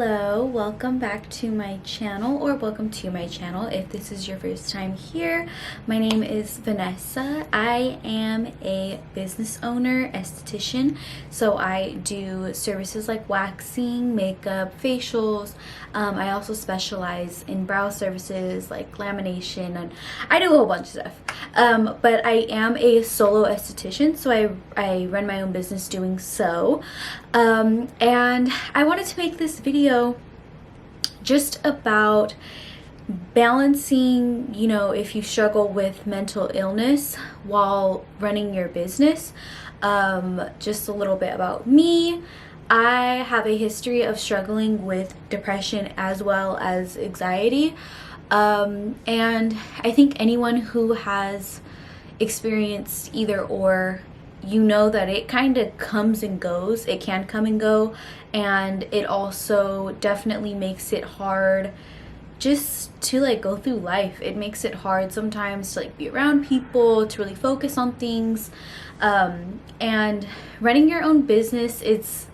Hello, welcome back to my channel, or welcome to my channel if this is your first time here. My name is Vanessa. I am a business owner, esthetician, so I do services like waxing, makeup, facials. I also specialize in brow services like lamination, and I do a whole bunch of stuff. But I am a solo esthetician, so I run my own business doing so. And I wanted to make this video just about balancing, if you struggle with mental illness while running your business. Just a little bit about me. I have a history of struggling with depression as well as anxiety. And I think anyone who has experienced either or, that it kind of comes and goes. It can come and go, and it also definitely makes it hard just to go through life. It makes it hard sometimes to be around people, to really focus on things. And running your own business, it's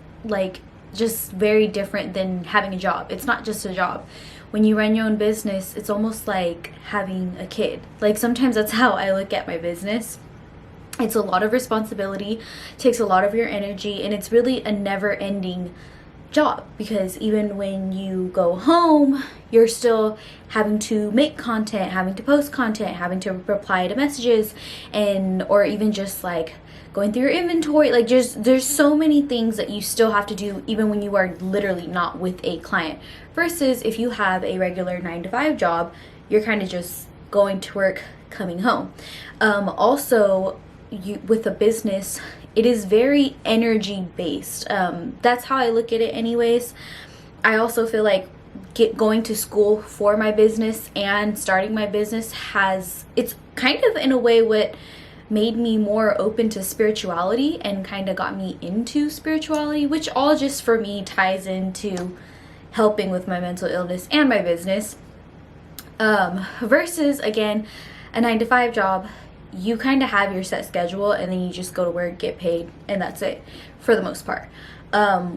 just very different than having a job. It's not just a job. When you run your own business, it's almost like having a kid. Sometimes that's how I look at my business. It's a lot of responsibility, takes a lot of your energy, and it's really a never-ending job, because even when you go home, you're still having to make content, having to post content, having to reply to messages, or even just going through your inventory. There's so many things that you still have to do even when you are literally not with a client, versus if you have a regular 9-to-5 job, you're kind of just going to work, coming home. Also, with a business, it is very energy based. That's how I look at it anyways. I also feel like going to school for my business and starting my business it's kind of in a way what made me more open to spirituality and kind of got me into spirituality, which all just for me ties into helping with my mental illness and my business. Versus again, a 9-to-5 job, you kind of have your set schedule and then you just go to work, get paid, and that's it for the most part.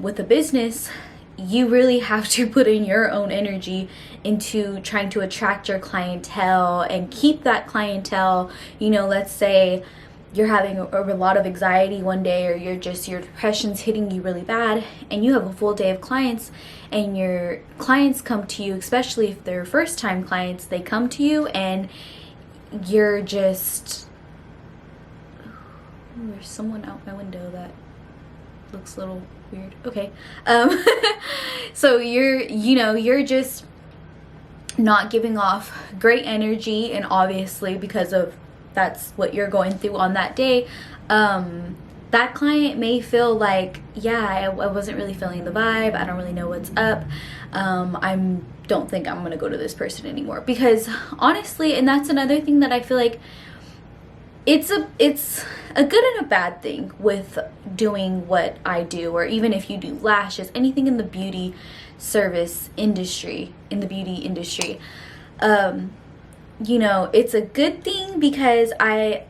With a business, you really have to put in your own energy into trying to attract your clientele and keep that clientele. Let's say you're having a lot of anxiety one day, or your depression's hitting you really bad, and you have a full day of clients, and your clients come to you, especially if they're first time clients, they come to you and you're just, there's someone out my window that looks a little weird. Okay. So you're just not giving off great energy, and obviously because of that's what you're going through on that day, that client may feel like, I wasn't really feeling the vibe, I don't really know what's up, don't think I'm gonna go to this person anymore. Because honestly, and that's another thing that I feel like it's a good and a bad thing with doing what I do, or even if you do lashes, anything in the beauty service industry, it's a good thing because I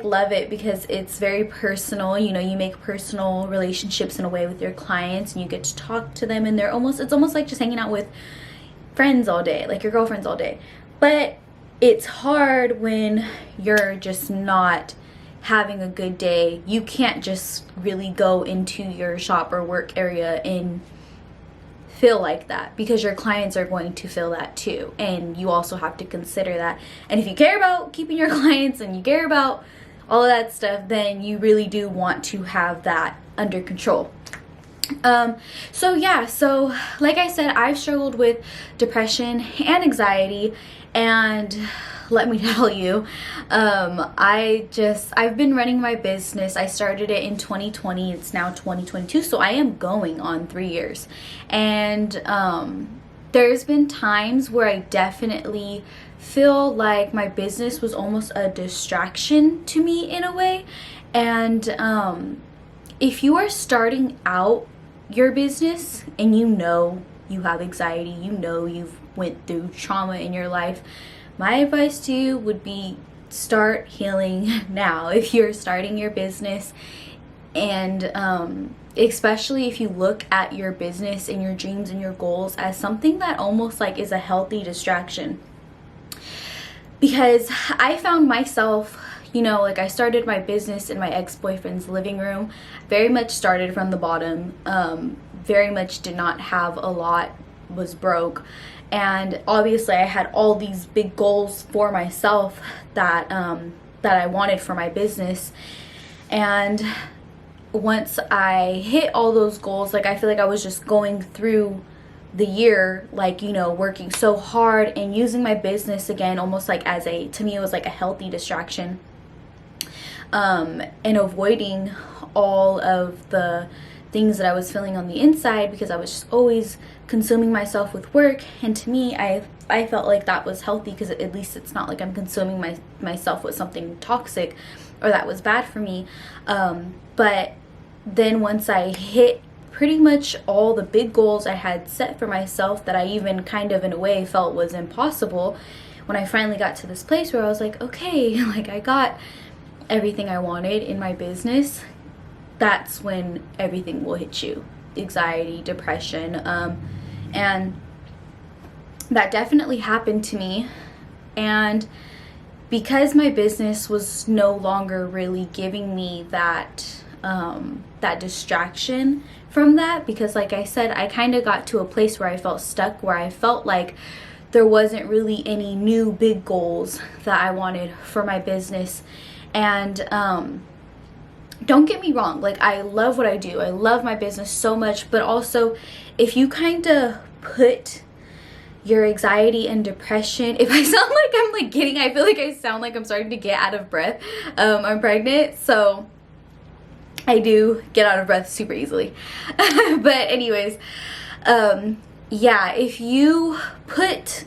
love it, because it's very personal. You make personal relationships in a way with your clients, and you get to talk to them, and it's almost like just hanging out with friends all day, like your girlfriends all day. But it's hard when you're just not having a good day. You can't just really go into your shop or work area and feel like that, because your clients are going to feel that too, and you also have to consider that. And if you care about keeping your clients and you care about all of that stuff, then you really do want to have that under control. So like I said, I've struggled with depression and anxiety, and let me tell you, I've been running my business. I started it in 2020. It's now 2022, so I am going on 3 years. And there's been times where I definitely feel like my business was almost a distraction to me in a way. And if you are starting out your business and you have anxiety, you've went through trauma in your life, my advice to you would be start healing now. If you're starting your business, And especially if you look at your business and your dreams and your goals as something that almost like is a healthy distraction. Because I found myself, you know, like I started my business in my ex-boyfriend's living room, very much started from the bottom, very much did not have a lot, was broke. And obviously I had all these big goals for myself that that I wanted for my business. And once I hit all those goals, like I feel like I was just going through the year, like, you know, working so hard and using my business again almost like as a, to me it was like a healthy distraction, and avoiding all of the things that I was feeling on the inside, because I was just always consuming myself with work. And to me, I felt like that was healthy, because at least it's not like I'm consuming myself with something toxic or that was bad for me. But then once I hit pretty much all the big goals I had set for myself, that I even kind of in a way felt was impossible, when I finally got to this place where I was like, okay, like I got everything I wanted in my business, that's when everything will hit you. Anxiety, depression, and that definitely happened to me. And because my business was no longer really giving me that that distraction from that, because like I said, I kind of got to a place where I felt stuck, where I felt like there wasn't really any new big goals that I wanted for my business. And don't get me wrong, like I love what I do, I love my business so much, but also if you kind of put your anxiety and depression, if I sound like I'm like getting, I feel like I sound like I'm starting to get out of breath, I'm pregnant, so I do get out of breath super easily. But anyways, yeah, if you put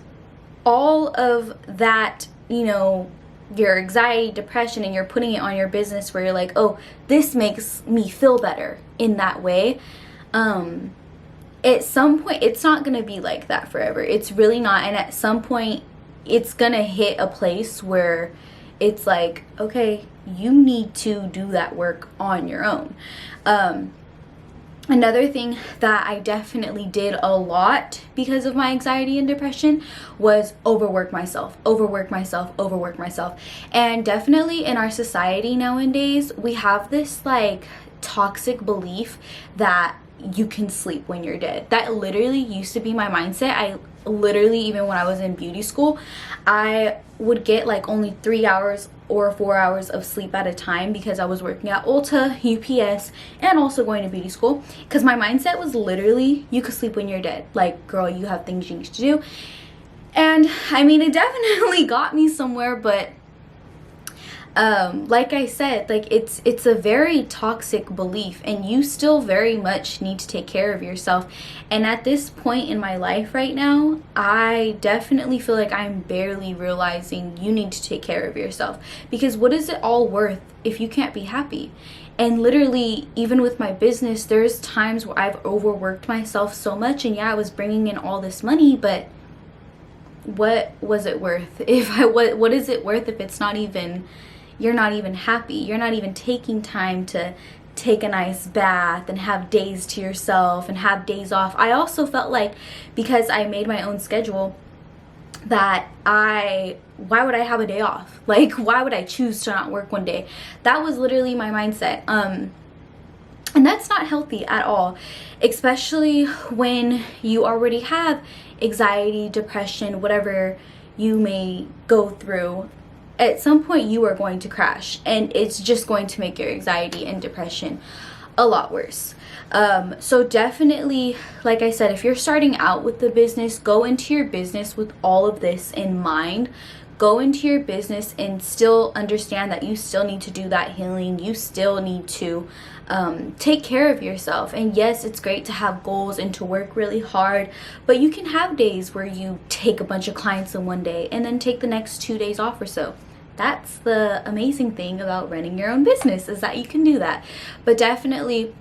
all of that, you know, your anxiety, depression, and you're putting it on your business, where you're like, oh, this makes me feel better in that way, at some point it's not going to be like that forever. It's really not. And at some point it's going to hit a place where it's like, okay, you need to do that work on your own. Another thing that I definitely did a lot because of my anxiety and depression was overwork myself. And definitely in our society nowadays, we have this like toxic belief that you can sleep when you're dead. That literally used to be my mindset. I literally, even when I was in beauty school, I would get like only 3 hours or 4 hours of sleep at a time, because I was working at Ulta, UPS, and also going to beauty school, because my mindset was literally, you could sleep when you're dead. Like, girl, you have things you need to do. And I mean, it definitely got me somewhere, but like I said, like it's a very toxic belief, and you still very much need to take care of yourself. And at this point in my life right now, I definitely feel like I'm barely realizing you need to take care of yourself, because what is it all worth if you can't be happy? And literally, even with my business, there's times where I've overworked myself so much, and yeah, I was bringing in all this money, but what was it worth? What is it worth if it's not even, you're not even happy, you're not even taking time to take a nice bath and have days to yourself and have days off. I also felt like, because I made my own schedule, that why would I have a day off? Like, why would I choose to not work one day? That was literally my mindset. And that's not healthy at all, especially when you already have anxiety, depression, whatever you may go through. At some point you are going to crash, and it's just going to make your anxiety and depression a lot worse. So definitely, like I said, if you're starting out with the business, go into your business with all of this in mind. Go into your business and still understand that you still need to do that healing. You still need to take care of yourself. And yes, it's great to have goals and to work really hard, but you can have days where you take a bunch of clients in one day and then take the next 2 days off or so. That's the amazing thing about running your own business, is that you can do that. But definitely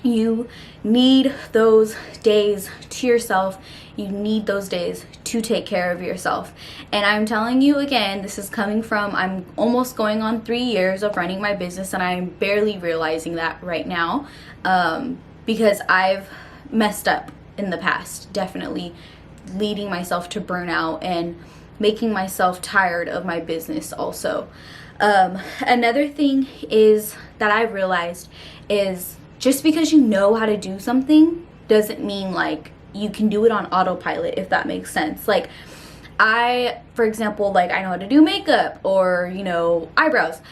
You need those days to yourself. You need those days to take care of yourself. And I'm telling you again, this is coming from, I'm almost going on 3 years of running my business, and I'm barely realizing that right now, because I've messed up in the past, definitely leading myself to burnout and making myself tired of my business also. Another thing is that I've realized is, just because you know how to do something doesn't mean like you can do it on autopilot, if that makes sense. Like for example, like I know how to do makeup or, eyebrows.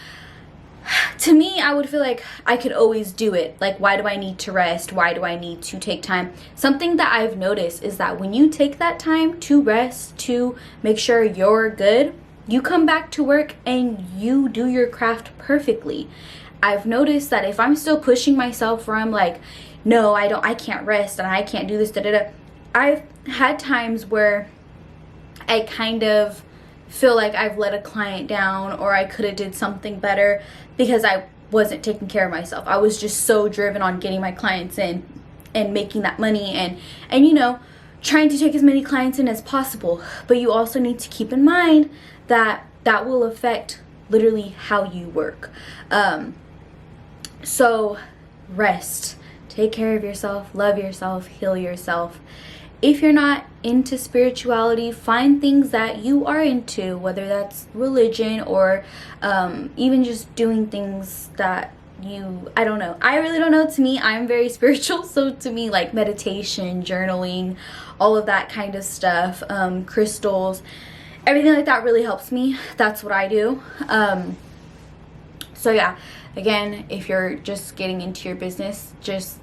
To me, I would feel like I could always do it. Like, why do I need to rest? Why do I need to take time? Something that I've noticed is that when you take that time to rest, to make sure you're good, you come back to work and you do your craft perfectly. I've noticed that if I'm still pushing myself, where I'm like, no, I can't rest and I can't do this, I've had times where I kind of feel like I've let a client down, or I could have did something better because I wasn't taking care of myself. I was just so driven on getting my clients in and making that money and trying to take as many clients in as possible. But you also need to keep in mind that that will affect literally how you work. So rest, take care of yourself, love yourself, heal yourself. If you're not into spirituality, find things that you are into, whether that's religion or even just doing things that I don't know. I really don't know. To me, I'm very spiritual. So to me, like meditation, journaling, all of that kind of stuff, crystals, everything like that really helps me. That's what I do. So yeah, again, if you're just getting into your business, just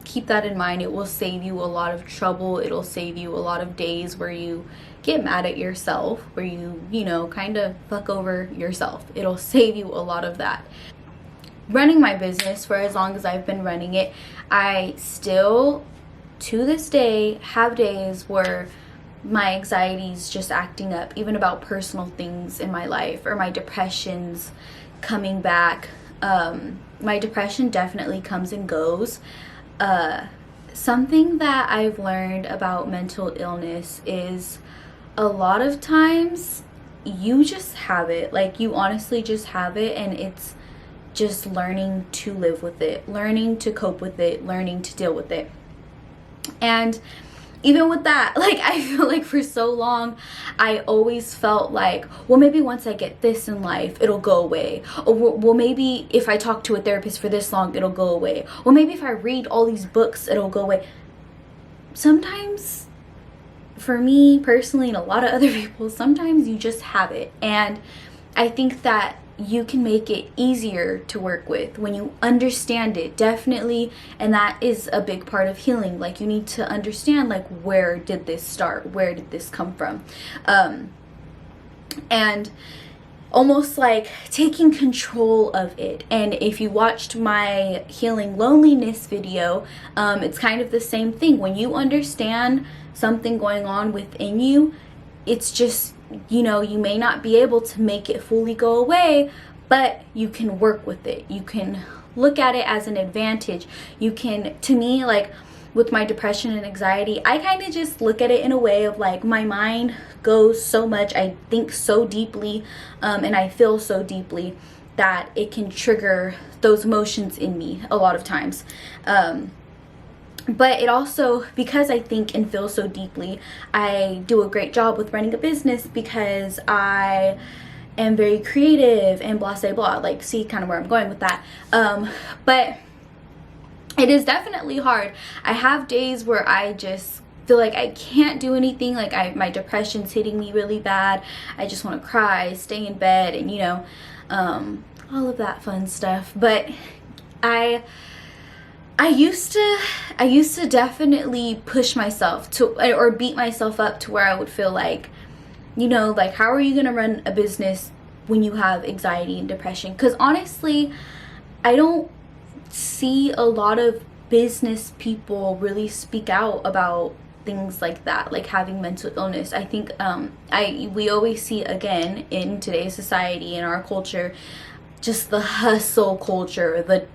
keep that in mind. It will save you a lot of trouble. It'll save you a lot of days where you get mad at yourself, where you kind of fuck over yourself. It'll save you a lot of that. Running my business for as long as I've been running it, I still, to this day, have days where my anxiety is just acting up, even about personal things in my life, or my depression's coming back. My depression definitely comes and goes. Something that I've learned about mental illness is a lot of times you just have it. Like, you honestly just have it, and it's just learning to live with it, learning to cope with it, learning to deal with it. And even with that, like, I feel like for so long, I always felt like, well, maybe once I get this in life, it'll go away. Or, well, maybe if I talk to a therapist for this long, it'll go away. Well, maybe if I read all these books, it'll go away. Sometimes, for me personally, and a lot of other people, sometimes you just have it. And I think that you can make it easier to work with when you understand it, definitely. And that is a big part of healing. Like, you need to understand, like, where did this start? Where did this come from? And almost like taking control of it. And if you watched my healing loneliness video, it's kind of the same thing. When you understand something going on within you, it's just, you may not be able to make it fully go away, but you can work with it. You can look at it as an advantage. You can, to me, like with my depression and anxiety, I kind of just look at it in a way of like, my mind goes so much, I think so deeply, and I feel so deeply that it can trigger those emotions in me a lot of times. But it also, because I think and feel so deeply, I do a great job with running a business because I am very creative and blah, blah, blah. Like, see kind of where I'm going with that. But it is definitely hard. I have days where I just feel like I can't do anything. Like, my depression's hitting me really bad. I just want to cry, stay in bed, and all of that fun stuff. But I used to definitely push myself to, or beat myself up to where I would feel like, like, how are you going to run a business when you have anxiety and depression? Because honestly, I don't see a lot of business people really speak out about things like that, like having mental illness. I think we always see, again, in today's society, in our culture, just the hustle culture, the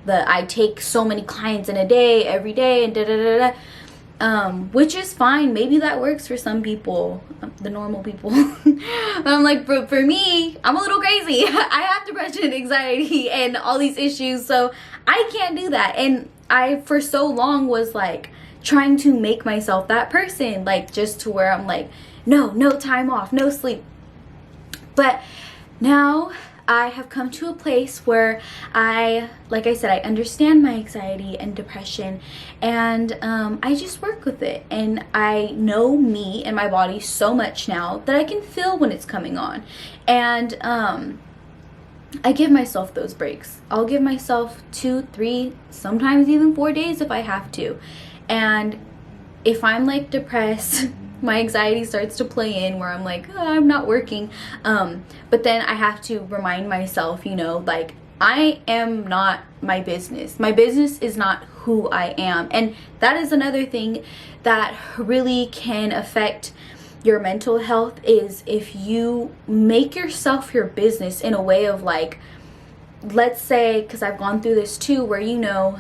I take so many clients in a day, every day, and da da da da. Which is fine. Maybe that works for some people, the normal people. I'm like, for me, I'm a little crazy. I have depression, anxiety, and all these issues, so I can't do that. And I, for so long, was like trying to make myself that person, like just to where I'm like, no time off, no sleep. But now I have come to a place where like I said, I understand my anxiety and depression, and I just work with it. And I know me and my body so much now that I can feel when it's coming on. And I give myself those breaks. I'll give myself 2, 3, sometimes even 4 days if I have to. And if I'm like depressed, my anxiety starts to play in where I'm like, oh, I'm not working. But then I have to remind myself, you know, like, I am not my business. My business is not who I am. And that is another thing that really can affect your mental health, is if you make yourself your business in a way of like, let's say, because I've gone through this too, where, you know,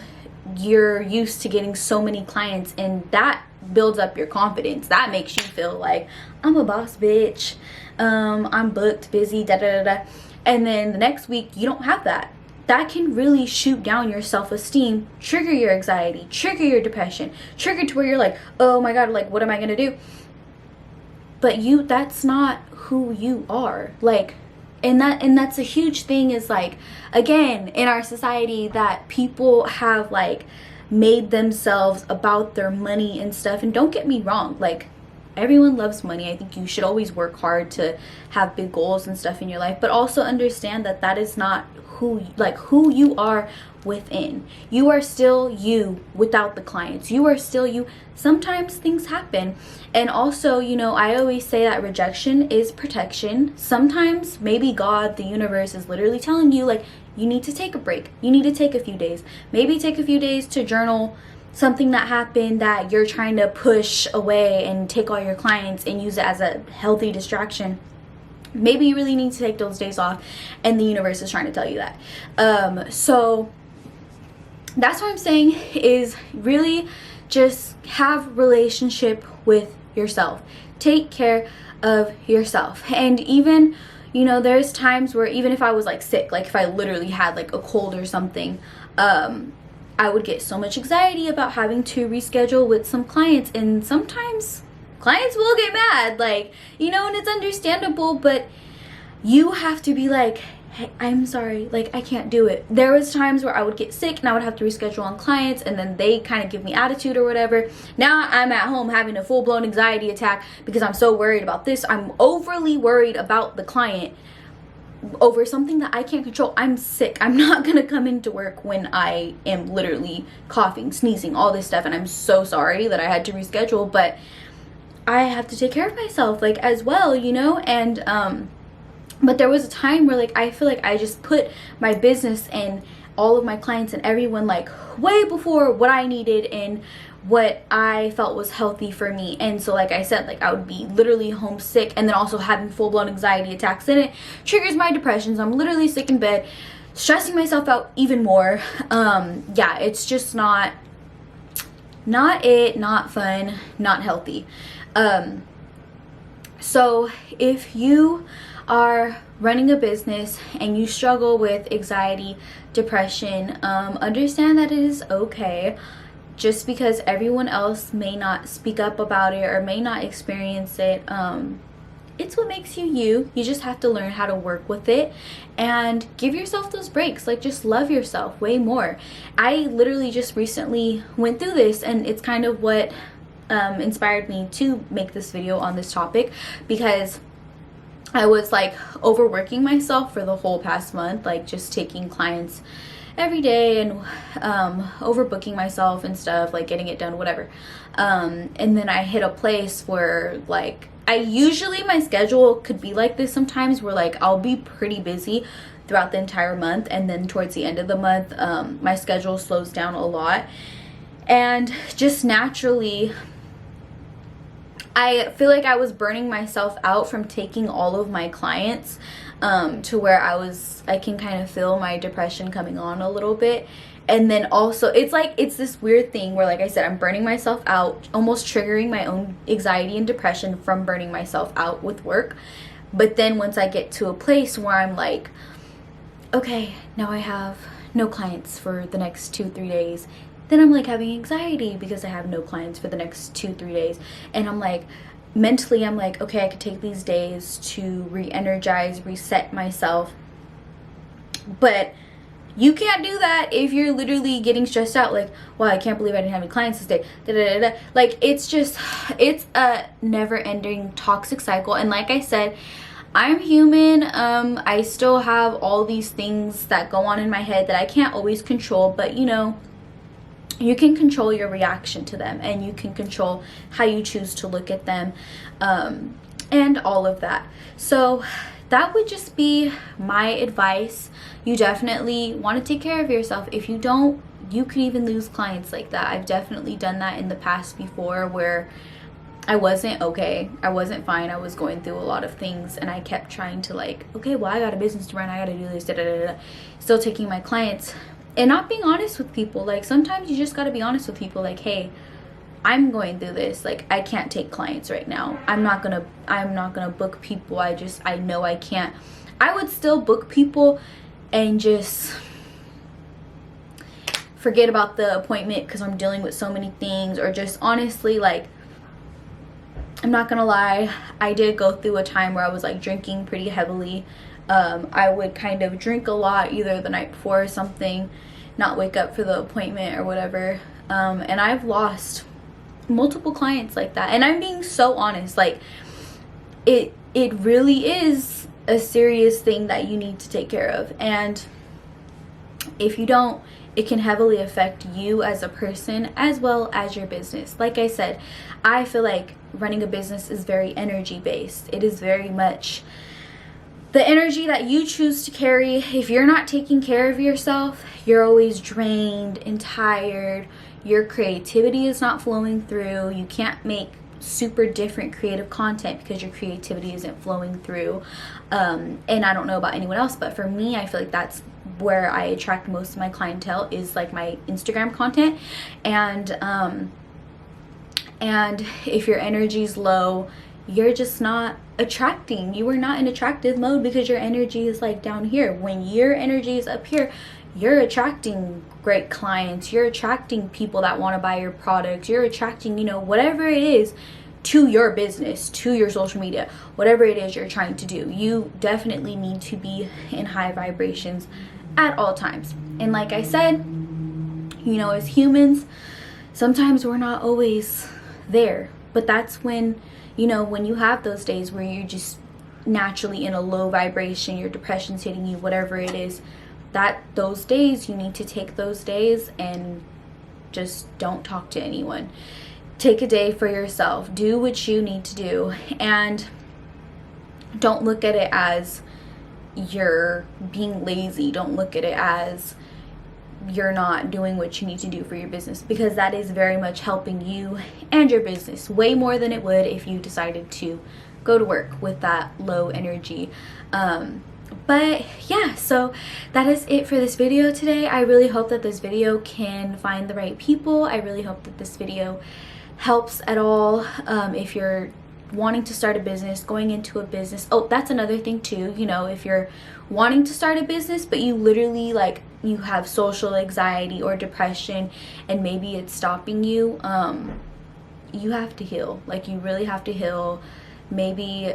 you're used to getting so many clients, and that builds up your confidence. That makes you feel like, I'm a boss bitch, I'm booked, busy, da da da da. And then the next week you don't have that. That can really shoot down your self-esteem, trigger your anxiety, trigger your depression, trigger to where you're like, oh my god, like, what am I gonna do? But that's not who you are. Like, and that's a huge thing, is like, again, in our society, that people have like made themselves about their money and stuff. And don't get me wrong, like, everyone loves money. I think you should always work hard to have big goals and stuff in your life, but also understand that that is not who you are within. You are still you without the clients. You are still you. Sometimes things happen. And also, you know, I always say that rejection is protection. Sometimes maybe God, the universe, is literally telling you, like, you need to take a break. You need to take a few days. Maybe take a few days to journal something that happened that you're trying to push away and take all your clients and use it as a healthy distraction. Maybe you really need to take those days off, and the universe is trying to tell you that. So that's what I'm saying, is really just have relationship with yourself. Take care of yourself. And even, you know, there's times where even if I was like sick, like if I literally had like a cold or something, I would get so much anxiety about having to reschedule with some clients, and sometimes clients will get mad, like, you know, and it's understandable, but you have to be like, hey, I'm sorry, like, I can't do it. There was times where I would get sick and I would have to reschedule on clients, and then they kind of give me attitude or whatever. Now I'm at home having a full-blown anxiety attack because I'm so worried about this. I'm overly worried about the client over something that I can't control. I'm sick. I'm not gonna come into work when I am literally coughing, sneezing, all this stuff, and I'm so sorry that I had to reschedule, but I have to take care of myself, like, as well, you know. And but there was a time where, like, I feel like I just put my business and all of my clients and everyone, like, way before what I needed and what I felt was healthy for me. And so, like I said, like, I would be literally homesick, and then also having full-blown anxiety attacks, and it triggers my depression. So I'm literally sick in bed, stressing myself out even more. Yeah, it's just not fun, not healthy. So if you are running a business and you struggle with anxiety, depression, understand that it is okay. Just because everyone else may not speak up about it or may not experience it, it's what makes you you. You just have to learn how to work with it and give yourself those breaks. Like, just love yourself way more. I literally just recently went through this, and it's kind of what inspired me to make this video on this topic, because I was like overworking myself for the whole past month, like just taking clients every day and overbooking myself and stuff, like getting it done, whatever. And then I hit a place where, like, my schedule could be like this sometimes, where like I'll be pretty busy throughout the entire month, and then towards the end of the month, my schedule slows down a lot. And just naturally, I feel like I was burning myself out from taking all of my clients. to where I can kind of feel my depression coming on a little bit. And then also it's this weird thing where, like I said, I'm burning myself out, almost triggering my own anxiety and depression from burning myself out with work. But then once I get to a place where I'm like, okay, now I have no clients for the next 2-3 days, then I'm like having anxiety because I have no clients for the next 2-3 days. And I'm like, mentally I'm like, okay, I could take these days to re-energize, reset myself. But you can't do that if you're literally getting stressed out, like, wow, I can't believe I didn't have any clients this day, da, da, da, da. Like, it's a never-ending toxic cycle. And like I said, I'm human. I still have all these things that go on in my head that I can't always control, but you know, you can control your reaction to them, and you can control how you choose to look at them, and all of that. So that would just be my advice. You definitely want to take care of yourself. If you don't, you could even lose clients like that. I've definitely done that in the past before, where I wasn't okay, I wasn't fine, I was going through a lot of things, and I kept trying to, like, okay, well, I got a business to run, I gotta do this, da, da, da, da. Still taking my clients and not being honest with people. Like, sometimes you just got to be honest with people, like, hey, I'm going through this, like, I can't take clients right now, I'm not gonna book people, I know I can't. I would still book people and just forget about the appointment because I'm dealing with so many things, or just honestly, like, I'm not gonna lie, I did go through a time where I was like drinking pretty heavily. I would kind of drink a lot either the night before or something, not wake up for the appointment or whatever, and I've lost multiple clients like that. And I'm being so honest, like, it really is a serious thing that you need to take care of, and if you don't, it can heavily affect you as a person as well as your business. Like I said, I feel like running a business is very energy based. It is very much the energy that you choose to carry. If you're not taking care of yourself, you're always drained and tired. Your creativity is not flowing through. You can't make super different creative content because your creativity isn't flowing through. And I don't know about anyone else, but for me, I feel like that's where I attract most of my clientele, is like my Instagram content. And if your energy's low, you're just not attracting. You are not in attractive mode because your energy is like down here. When your energy is up here, you're attracting great clients, you're attracting people that want to buy your products, you're attracting, you know, whatever it is to your business, to your social media, whatever it is you're trying to do. You definitely need to be in high vibrations at all times. And like I said, you know, as humans, sometimes we're not always there, but that's when, you know, when you have those days where you're just naturally in a low vibration, your depression's hitting you, whatever it is, that those days, you need to take those days and just don't talk to anyone. Take a day for yourself, do what you need to do, and don't look at it as you're being lazy. Don't look at it as you're not doing what you need to do for your business, because that is very much helping you and your business way more than it would if you decided to go to work with that low energy. But yeah, so that is it for this video today. I really hope that this video can find the right people. I really hope that this video helps at all if you're wanting to start a business, going into a business. Oh, that's another thing too, you know, if you're wanting to start a business but you literally, like, you have social anxiety or depression and maybe it's stopping you, you have to heal. Like, you really have to heal. Maybe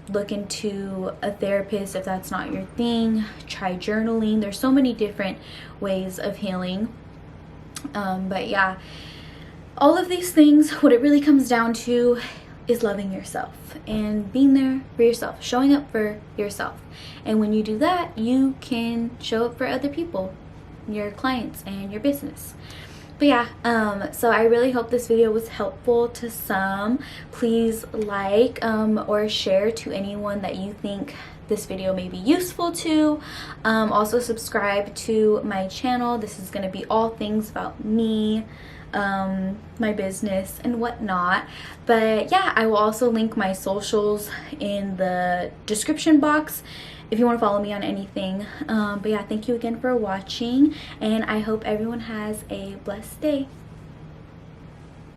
look into a therapist if that's not your thing. Try journaling. There's so many different ways of healing. But yeah, all of these things, what it really comes down to is loving yourself and being there for yourself, showing up for yourself. And when you do that, you can show up for other people, your clients and your business. But yeah, so I really hope this video was helpful to some. Please like or share to anyone that you think this video may be useful to. Also subscribe to my channel. This is going to be all things about me, my business and whatnot. But yeah, I will also link my socials in the description box if you want to follow me on anything. But yeah, thank you again for watching, and I hope everyone has a blessed day.